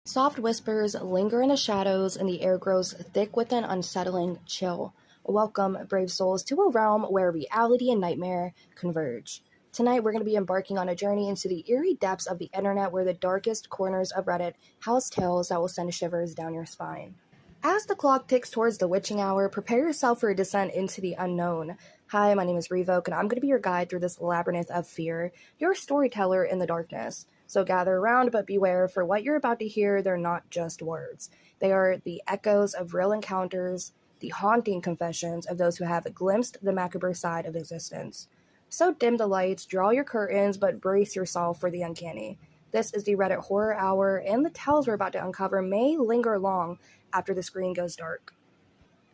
Soft whispers linger in the shadows, and the air grows thick with an unsettling chill. Welcome, brave souls, to a realm where reality and nightmare converge. Tonight, we're going to be embarking on a journey into the eerie depths of the internet where the darkest corners of Reddit house tales that will send shivers down your spine. As the clock ticks towards the witching hour, prepare yourself for a descent into the unknown. Hi, my name is Revoke, and I'm going to be your guide through this labyrinth of fear, your storyteller in the darkness. So gather around, but beware, for what you're about to hear, they're not just words. They are the echoes of real encounters, the haunting confessions of those who have glimpsed the macabre side of existence. So dim the lights, draw your curtains, but brace yourself for the uncanny. This is the Reddit Horror Hour, and the tales we're about to uncover may linger long after the screen goes dark.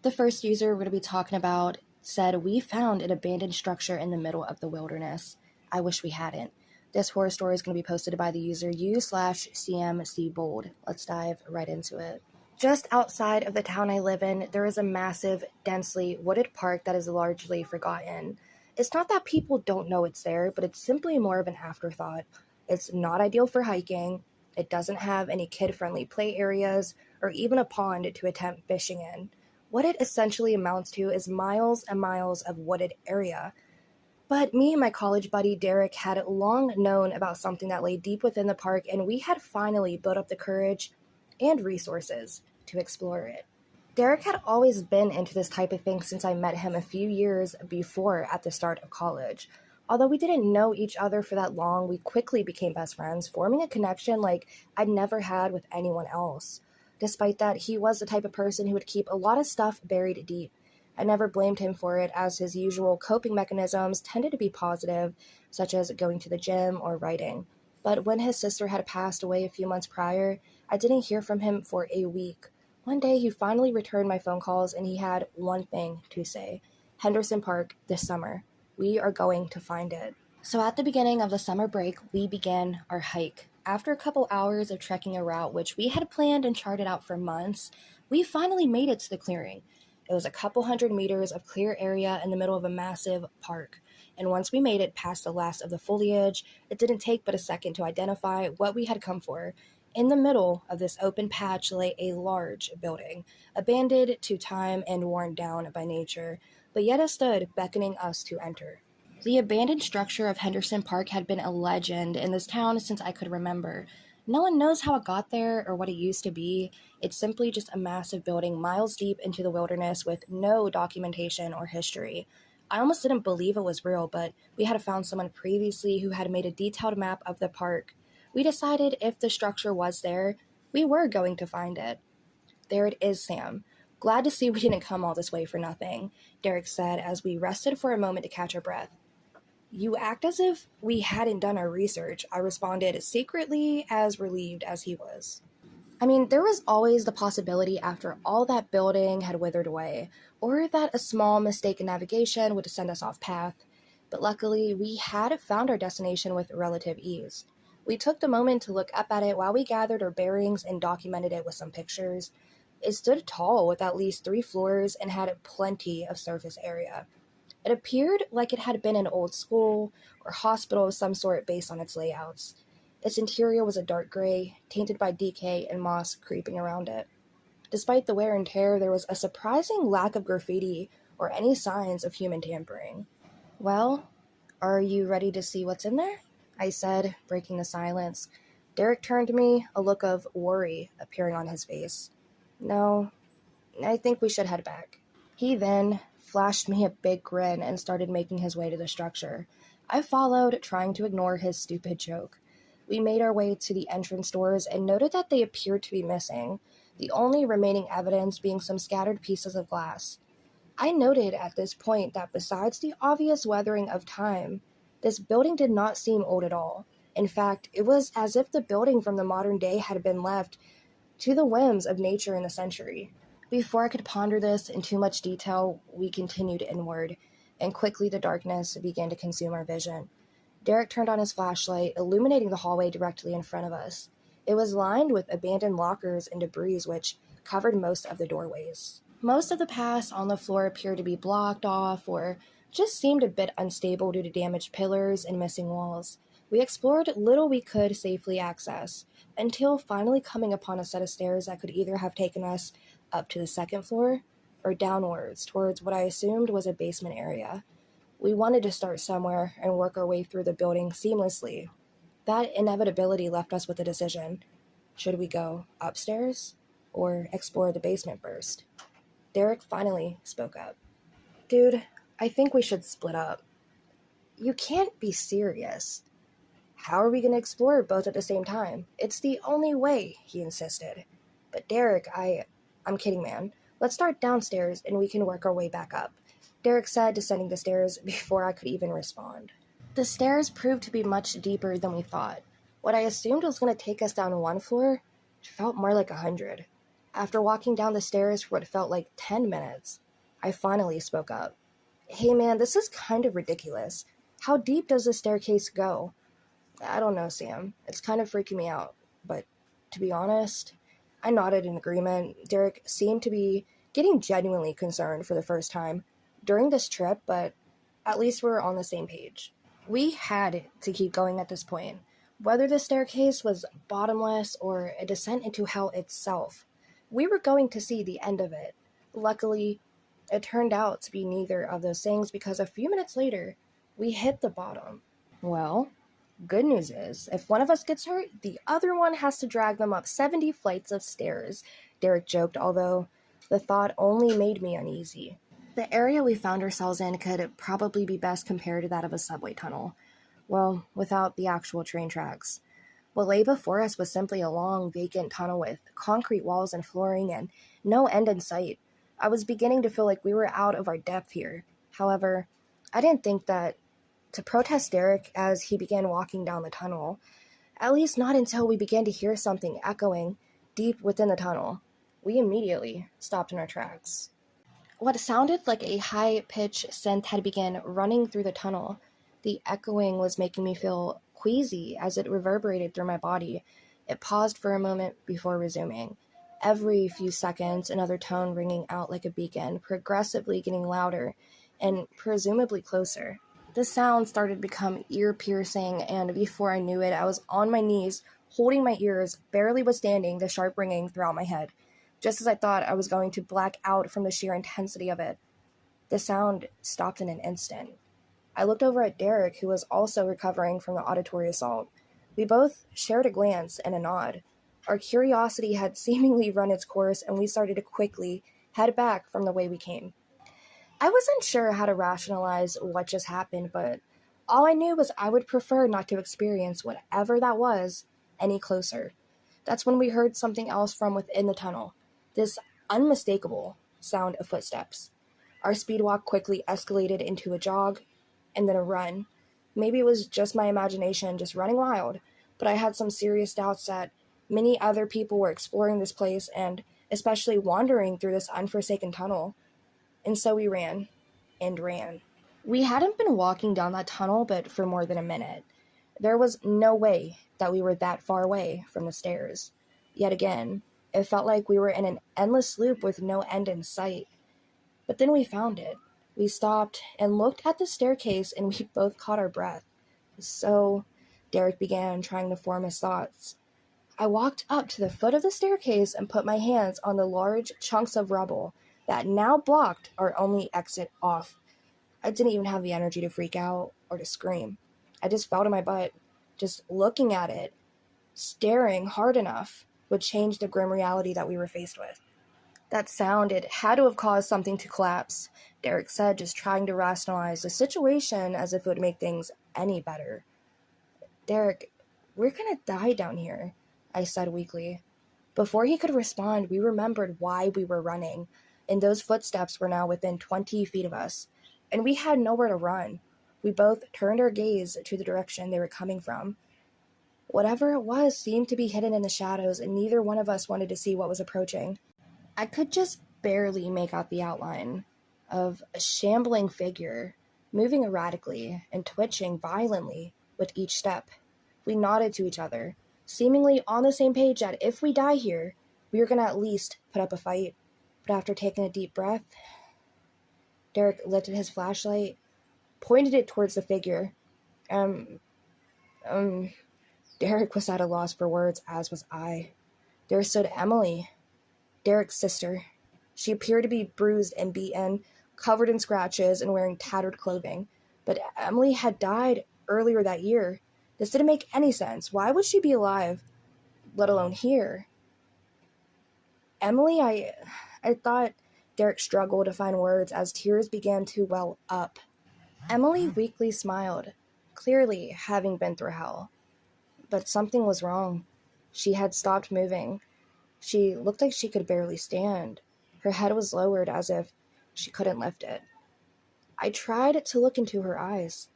The first user we're going to be talking about said, "We found an abandoned structure in the middle of the wilderness. I wish we hadn't." This horror story is going to be posted by the user u/cmcbold. Let's dive right into it. Just outside of the town I live in, there is a massive, densely wooded park that is largely forgotten. It's not that people don't know it's there, but it's simply more of an afterthought. It's not ideal for hiking. It doesn't have any kid-friendly play areas or even a pond to attempt fishing in. What it essentially amounts to is miles and miles of wooded area. But me and my college buddy Derek had long known about something that lay deep within the park, and we had finally built up the courage and resources to explore it. Derek had always been into this type of thing since I met him a few years before at the start of college. Although we didn't know each other for that long, we quickly became best friends, forming a connection like I'd never had with anyone else. Despite that, he was the type of person who would keep a lot of stuff buried deep. I never blamed him for it, as his usual coping mechanisms tended to be positive, such as going to the gym or writing. But when his sister had passed away a few months prior, I didn't hear from him for a week. One day, he finally returned my phone calls, and he had one thing to say: Henderson Park this summer. We are going to find it. So at the beginning of the summer break, we began our hike. After a couple hours of trekking a route which we had planned and charted out for months, we finally made it to the clearing. It was a couple hundred meters of clear area in the middle of a massive park. And once we made it past the last of the foliage, it didn't take but a second to identify what we had come for. In the middle of this open patch lay a large building, abandoned to time and worn down by nature, but yet it stood beckoning us to enter. The abandoned structure of Henderson Park had been a legend in this town since I could remember. No one knows how it got there or what it used to be. It's simply just a massive building miles deep into the wilderness with no documentation or history. I almost didn't believe it was real, but we had found someone previously who had made a detailed map of the park. We decided if the structure was there, we were going to find it. "There it is, Sam. Glad to see we didn't come all this way for nothing," Derek said as we rested for a moment to catch our breath. "You act as if we hadn't done our research," I responded, secretly as relieved as he was. I mean, there was always the possibility after all that building had withered away, or that a small mistake in navigation would send us off path. But luckily, we had found our destination with relative ease. We took the moment to look up at it while we gathered our bearings and documented it with some pictures. It stood tall with at least 3 floors and had plenty of surface area. It appeared like it had been an old school or hospital of some sort based on its layouts. Its interior was a dark gray, tainted by decay and moss creeping around it. Despite the wear and tear, there was a surprising lack of graffiti or any signs of human tampering. "Well, are you ready to see what's in there?" I said, breaking the silence. Derek turned to me, a look of worry appearing on his face. "No, I think we should head back." He then flashed me a big grin and started making his way to the structure. I followed, trying to ignore his stupid joke. We made our way to the entrance doors and noted that they appeared to be missing, the only remaining evidence being some scattered pieces of glass. I noted at this point that besides the obvious weathering of time, this building did not seem old at all. In fact, it was as if the building from the modern day had been left to the whims of nature in the century. Before I could ponder this in too much detail, we continued inward, and quickly the darkness began to consume our vision. Derek turned on his flashlight, illuminating the hallway directly in front of us. It was lined with abandoned lockers and debris which covered most of the doorways. Most of the paths on the floor appeared to be blocked off or just seemed a bit unstable due to damaged pillars and missing walls. We explored little we could safely access, until finally coming upon a set of stairs that could either have taken us up to the second floor or downwards towards what I assumed was a basement area. We wanted to start somewhere and work our way through the building seamlessly. That inevitability left us with a decision. Should we go upstairs or explore the basement first? Derek finally spoke up. Dude, I think we should split up. You can't be serious. How are we going to explore both at the same time? It's the only way, he insisted. But Derek, I'm kidding, man. Let's start downstairs and we can work our way back up, Derek said, descending the stairs before I could even respond. The stairs proved to be much deeper than we thought. What I assumed was going to take us down one floor felt more like 100. After walking down the stairs for what felt like 10 minutes, I finally spoke up. Hey man, this is kind of ridiculous. How deep does the staircase go? I don't know, Sam. It's kind of freaking me out. But to be honest, I nodded in agreement. Derek seemed to be getting genuinely concerned for the first time during this trip, but at least we're on the same page. We had to keep going at this point, whether the staircase was bottomless or a descent into hell itself. We were going to see the end of it. Luckily, it turned out to be neither of those things because a few minutes later, we hit the bottom. Well, good news is, if one of us gets hurt, the other one has to drag them up 70 flights of stairs, Derek joked, although the thought only made me uneasy. The area we found ourselves in could probably be best compared to that of a subway tunnel. Well, without the actual train tracks. What lay before us was simply a long, vacant tunnel with concrete walls and flooring and no end in sight. I was beginning to feel like we were out of our depth here. However, I didn't think that to protest Derek as he began walking down the tunnel, at least not until we began to hear something echoing deep within the tunnel. We immediately stopped in our tracks. What sounded like a high-pitched synth had begun running through the tunnel. The echoing was making me feel queasy as it reverberated through my body. It paused for a moment before resuming. Every few seconds, another tone ringing out like a beacon, progressively getting louder and presumably closer. The sound started to become ear-piercing, and before I knew it, I was on my knees, holding my ears, barely withstanding the sharp ringing throughout my head. Just as I thought I was going to black out from the sheer intensity of it, the sound stopped in an instant. I looked over at Derek, who was also recovering from the auditory assault. We both shared a glance and a nod. Our curiosity had seemingly run its course, and we started to quickly head back from the way we came. I wasn't sure how to rationalize what just happened, but all I knew was I would prefer not to experience whatever that was any closer. That's when we heard something else from within the tunnel. This unmistakable sound of footsteps. Our speed walk quickly escalated into a jog and then a run. Maybe it was just my imagination just running wild, but I had some serious doubts that many other people were exploring this place and especially wandering through this unforsaken tunnel. And so we ran and ran. We hadn't been walking down that tunnel but for more than a minute. There was no way that we were that far away from the stairs. Yet again, it felt like we were in an endless loop with no end in sight. But then we found it. We stopped and looked at the staircase and we both caught our breath. So, Derek began trying to form his thoughts. I walked up to the foot of the staircase and put my hands on the large chunks of rubble that now blocked our only exit off. I didn't even have the energy to freak out or to scream. I just fell to my butt. Just looking at it, staring hard enough, would change the grim reality that we were faced with. That sound, it had to have caused something to collapse, Derek said, just trying to rationalize the situation as if it would make things any better. Derek, we're gonna die down here, I said weakly. Before he could respond, we remembered why we were running, and those footsteps were now within 20 feet of us, and we had nowhere to run. We both turned our gaze to the direction they were coming from. Whatever it was seemed to be hidden in the shadows, and neither one of us wanted to see what was approaching. I could just barely make out the outline of a shambling figure, moving erratically and twitching violently with each step. We nodded to each other, seemingly on the same page that if we die here, we were going to at least put up a fight. But after taking a deep breath, Derek lifted his flashlight, pointed it towards the figure. Um, Derek was at a loss for words, as was I. There stood Emily, Derek's sister. She appeared to be bruised and beaten, covered in scratches, and wearing tattered clothing. But Emily had died earlier that year. This didn't make any sense. Why would she be alive, let alone here? Emily, I thought. Derek struggled to find words as tears began to well up. Emily weakly smiled, clearly having been through hell. But something was wrong. She had stopped moving. She looked like she could barely stand. Her head was lowered as if she couldn't lift it. I tried to look into her eyes.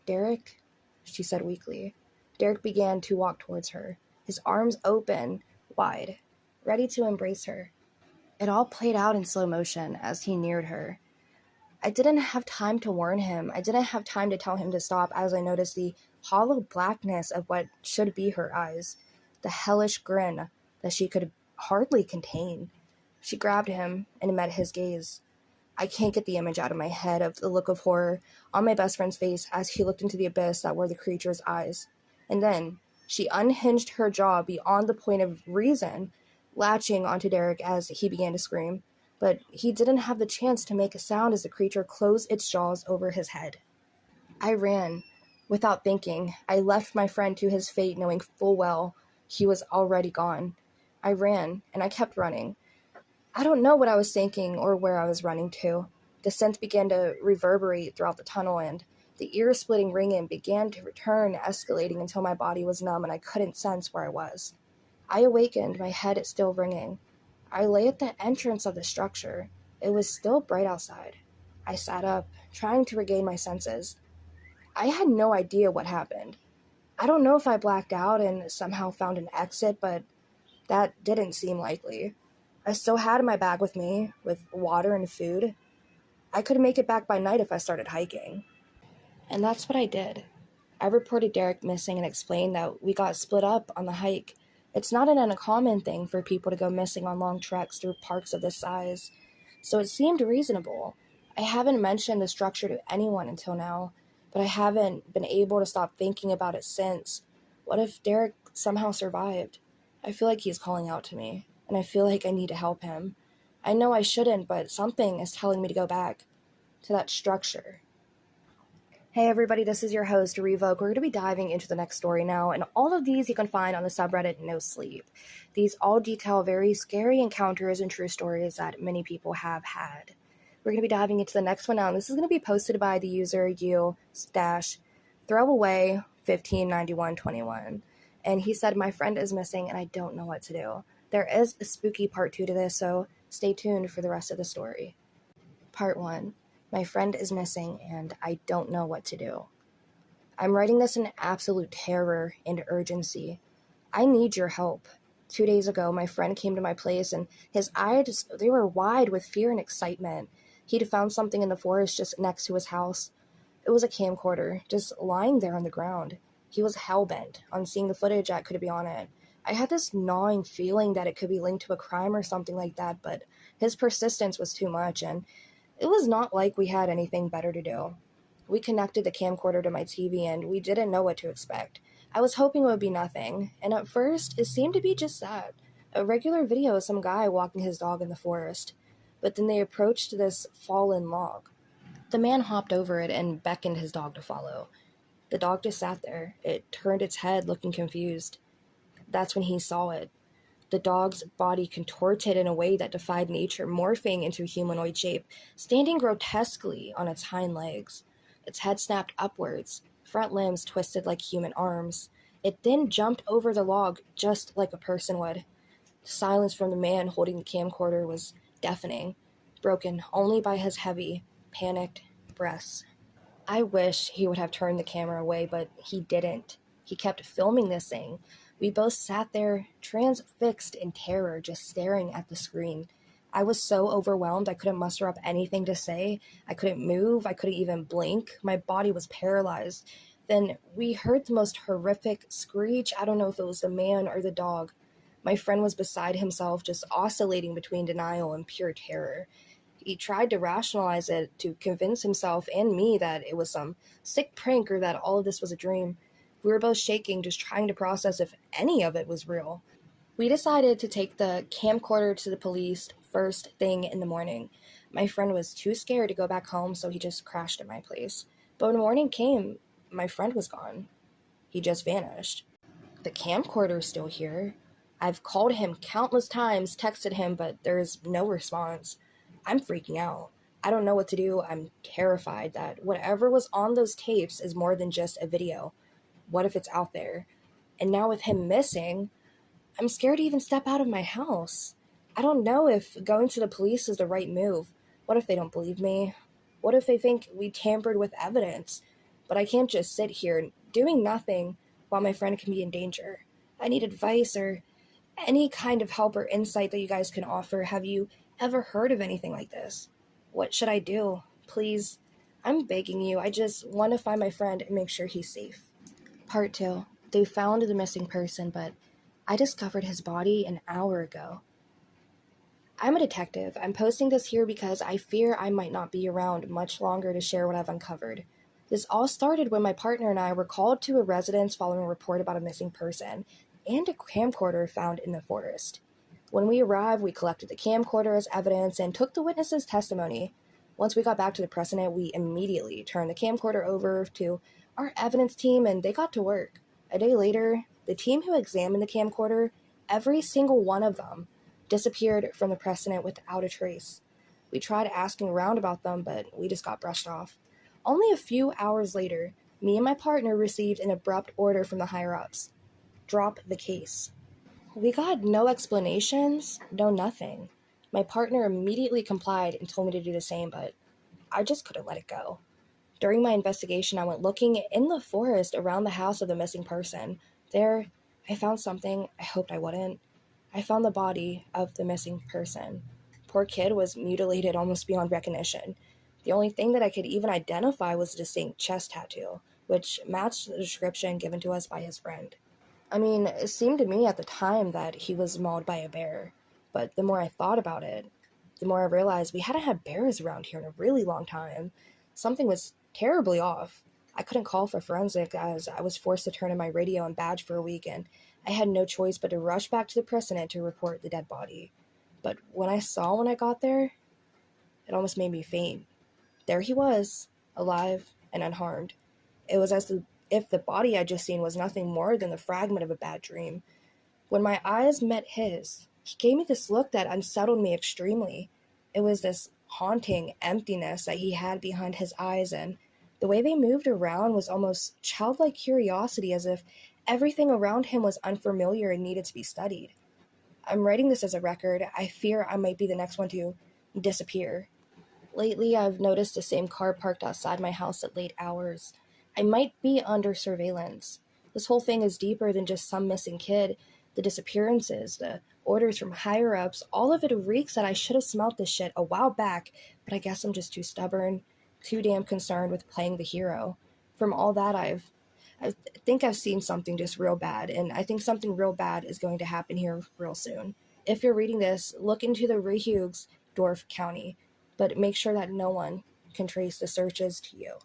Derek, she said weakly. Derek began to walk towards her, his arms open, wide, ready to embrace her. It all played out in slow motion as he neared her. I didn't have time to warn him. I didn't have time to tell him to stop as I noticed the hollow blackness of what should be her eyes, the hellish grin that she could hardly contain. She grabbed him and met his gaze. I can't get the image out of my head of the look of horror on my best friend's face as he looked into the abyss that were the creature's eyes. And then she unhinged her jaw beyond the point of reason, latching onto Derek as he began to scream. But he didn't have the chance to make a sound as the creature closed its jaws over his head. I ran. Without thinking, I left my friend to his fate, knowing full well he was already gone. I ran, and I kept running. I don't know what I was thinking or where I was running to. The scent began to reverberate throughout the tunnel, and the ear-splitting ringing began to return, escalating until my body was numb and I couldn't sense where I was. I awakened, my head still ringing. I lay at the entrance of the structure. It was still bright outside. I sat up, trying to regain my senses. I had no idea what happened. I don't know if I blacked out and somehow found an exit, but that didn't seem likely. I still had my bag with me, with water and food. I could make it back by night if I started hiking. And that's what I did. I reported Derek missing and explained that we got split up on the hike. It's not an uncommon thing for people to go missing on long treks through parks of this size, so it seemed reasonable. I haven't mentioned the structure to anyone until now, but I haven't been able to stop thinking about it since. What if Derek somehow survived? I feel like he's calling out to me, and I feel like I need to help him. I know I shouldn't, but something is telling me to go back to that structure. Hey everybody, this is your host, Revoke. We're going to be diving into the next story now, and all of these you can find on the subreddit No Sleep. These all detail very scary encounters and true stories that many people have had. We're going to be diving into the next one now, and this is going to be posted by the user u-throwaway159121. And he said, my friend is missing and I don't know what to do. There is a spooky part 2 to this, so stay tuned for the rest of the story. Part 1. My friend is missing and I don't know what to do. I'm writing this in absolute terror and urgency. I need your help. 2 days ago, my friend came to my place and his eyes, they were wide with fear and excitement. He'd found something in the forest just next to his house. It was a camcorder, just lying there on the ground. He was hell-bent on seeing the footage that could be on it. I had this gnawing feeling that it could be linked to a crime or something like that, but his persistence was too much, and it was not like we had anything better to do. We connected the camcorder to my TV, and we didn't know what to expect. I was hoping it would be nothing, and at first, it seemed to be just that. A regular video of some guy walking his dog in the forest. But then they approached this fallen log. The man hopped over it and beckoned his dog to follow. The dog just sat there. It turned its head, looking confused. That's when he saw it. The dog's body contorted in a way that defied nature, morphing into a humanoid shape, standing grotesquely on its hind legs. Its head snapped upwards, front limbs twisted like human arms. It then jumped over the log just like a person would. The silence from the man holding the camcorder was deafening, broken only by his heavy, panicked breaths. I wish he would have turned the camera away, but he didn't. He kept filming this thing. We both sat there, transfixed in terror, just staring at the screen. I was so overwhelmed I couldn't muster up anything to say. I couldn't move. I couldn't even blink. My body was paralyzed. Then we heard the most horrific screech. I don't know if it was the man or the dog. My friend was beside himself, just oscillating between denial and pure terror. He tried to rationalize it, to convince himself and me that it was some sick prank or that all of this was a dream. We were both shaking, just trying to process if any of it was real. We decided to take the camcorder to the police first thing in the morning. My friend was too scared to go back home, so he just crashed at my place. But when morning came, my friend was gone. He just vanished. The camcorder's still here. I've called him countless times, texted him, but there's no response. I'm freaking out. I don't know what to do. I'm terrified that whatever was on those tapes is more than just a video. What if it's out there? And now with him missing, I'm scared to even step out of my house. I don't know if going to the police is the right move. What if they don't believe me? What if they think we tampered with evidence? But I can't just sit here doing nothing while my friend can be in danger. I need advice or any kind of help or insight that you guys can offer. Have you ever heard of anything like this? What should I do? Please, I'm begging you. I just want to find my friend and make sure he's safe. Part 2. They found the missing person, but I discovered his body an hour ago. I'm a detective. I'm posting this here because I fear I might not be around much longer to share what I've uncovered. This all started when my partner and I were called to a residence following a report about a missing person and a camcorder found in the forest. When we arrived, we collected the camcorder as evidence and took the witness's testimony. Once we got back to the precinct, we immediately turned the camcorder over to our evidence team and they got to work. A day later, the team who examined the camcorder, every single one of them, disappeared from the precinct without a trace. We tried asking around about them, but we just got brushed off. Only a few hours later, me and my partner received an abrupt order from the higher-ups. Drop the case. We got no explanations, no nothing. My partner immediately complied and told me to do the same, but I just couldn't let it go. During my investigation, I went looking in the forest around the house of the missing person. There, I found something I hoped I wouldn't. I found the body of the missing person. Poor kid was mutilated almost beyond recognition. The only thing that I could even identify was a distinct chest tattoo, which matched the description given to us by his friend. I mean, it seemed to me at the time that he was mauled by a bear, but the more I thought about it, the more I realized we hadn't had bears around here in a really long time. Something was terribly off. I couldn't call for forensic as I was forced to turn in my radio and badge for a week, and I had no choice but to rush back to the precinct to report the dead body. But when I got there, it almost made me faint. There he was, alive and unharmed. It was as if the body I'd just seen was nothing more than the fragment of a bad dream. When my eyes met his, he gave me this look that unsettled me extremely. It was this haunting emptiness that he had behind his eyes, and the way they moved around was almost childlike curiosity, as if everything around him was unfamiliar and needed to be studied. I'm writing this as a record. I fear I might be the next one to disappear. Lately, I've noticed the same car parked outside my house at late hours. I might be under surveillance. This whole thing is deeper than just some missing kid. The disappearances, the orders from higher-ups, all of it reeks that I should have smelt this shit a while back, but I guess I'm just too stubborn, too damn concerned with playing the hero. From all that, I think I've seen something just real bad, and I think something real bad is going to happen here real soon. If you're reading this, look into the Rehugsdorf County, but make sure that no one can trace the searches to you.